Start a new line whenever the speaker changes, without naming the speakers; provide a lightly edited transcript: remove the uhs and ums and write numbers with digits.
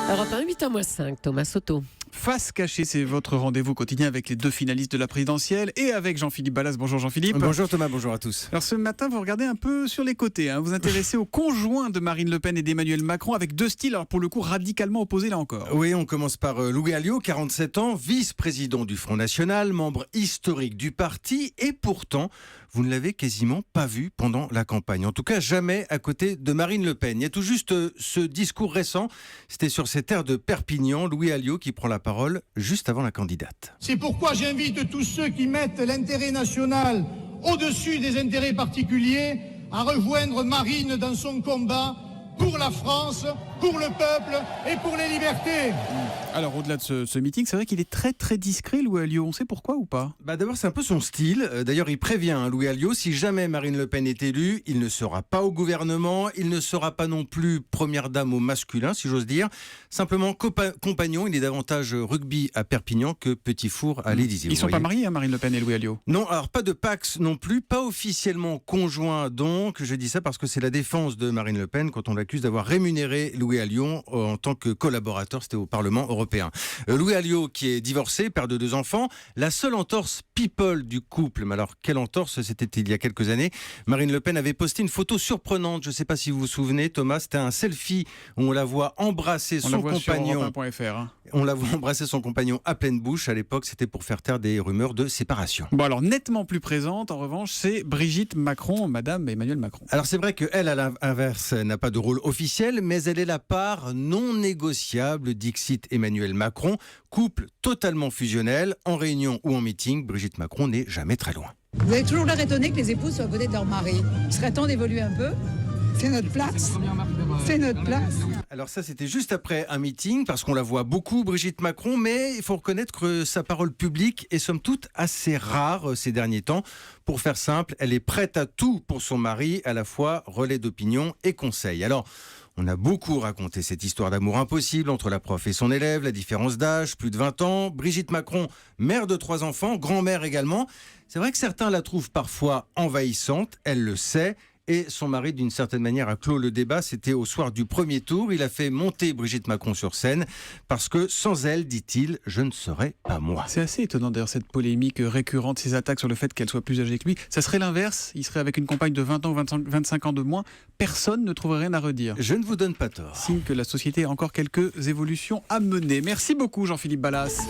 Europe 1, 8h-5, Thomas Soto.
Face cachée, c'est votre rendez-vous quotidien avec les deux finalistes de la présidentielle et avec Jean-Philippe Ballas. Bonjour Jean-Philippe.
Bonjour Thomas, bonjour à tous.
Alors ce matin, vous regardez un peu sur les côtés. Vous intéressez au conjoint de Marine Le Pen et d'Emmanuel Macron avec deux styles, alors pour le coup radicalement opposés là encore.
Oui, on commence par Louis Alliot, 47 ans, vice-président du Front National, membre historique du parti et pourtant, vous ne l'avez quasiment pas vu pendant la campagne. En tout cas, jamais à côté de Marine Le Pen. Il y a tout juste ce discours récent, c'était sur ces terres de Perpignan, Louis Alliot qui prend la parole juste avant la candidate.
C'est pourquoi j'invite tous ceux qui mettent l'intérêt national au-dessus des intérêts particuliers à rejoindre Marine dans son combat pour la France, pour le peuple et pour les libertés.
Alors au-delà de ce meeting, c'est vrai qu'il est très très discret, Louis Alliot. On sait pourquoi ou pas?
D'abord, c'est un peu son style. D'ailleurs, il prévient Louis Alliot, si jamais Marine Le Pen est élue, il ne sera pas au gouvernement, il ne sera pas non plus première dame au masculin, si j'ose dire. Simplement compagnon, il est davantage rugby à Perpignan que petit four à l'Élysée.
Ils ne sont pas mariés, Marine Le Pen et Louis Alliot?
Non, alors pas de Pax non plus, pas officiellement conjoint donc. Je dis ça parce que c'est la défense de Marine Le Pen quand on l'accuse d'avoir rémunéré Louis Alliot en tant que collaborateur, c'était au Parlement européen. Louis Alliot qui est divorcé, père de 2 enfants, la seule entorse people du couple. Mais alors quelle entorse, c'était il y a quelques années. Marine Le Pen avait posté une photo surprenante, je ne sais pas si vous vous souvenez Thomas, c'était un selfie où on la voit embrasser son compagnon. On la voit embrasser son compagnon à pleine bouche. À l'époque, c'était pour faire taire des rumeurs de séparation.
Bon alors nettement plus présente, en revanche, c'est Brigitte Macron, Madame Emmanuel Macron.
Alors c'est vrai qu'elle, à l'inverse, n'a pas de rôle officiel, mais elle est la part non négociable d'Ixit Emmanuel Macron, couple totalement fusionnel, en réunion ou en meeting, Brigitte Macron n'est jamais très loin.
Vous avez toujours l'air étonné que les épouses soient à côté de leur mari. Il serait temps d'évoluer un peu. C'est notre place. C'est notre place.
Alors ça, c'était juste après un meeting, parce qu'on la voit beaucoup, Brigitte Macron, mais il faut reconnaître que sa parole publique est somme toute assez rare ces derniers temps. Pour faire simple, elle est prête à tout pour son mari, à la fois relais d'opinion et conseil. Alors, on a beaucoup raconté cette histoire d'amour impossible entre la prof et son élève, la différence d'âge, plus de 20 ans. Brigitte Macron, mère de 3 enfants, grand-mère également. C'est vrai que certains la trouvent parfois envahissante, elle le sait. Et son mari, d'une certaine manière, a clos le débat. C'était au soir du premier tour. Il a fait monter Brigitte Macron sur scène parce que sans elle, dit-il, je ne serais pas moi.
C'est assez étonnant d'ailleurs cette polémique récurrente, ces attaques sur le fait qu'elle soit plus âgée que lui. Ça serait l'inverse. Il serait avec une compagne de 20 ans ou 25 ans de moins. Personne ne trouverait rien à redire.
Je ne vous donne pas tort.
Signe que la société a encore quelques évolutions à mener. Merci beaucoup Jean-Philippe Ballas.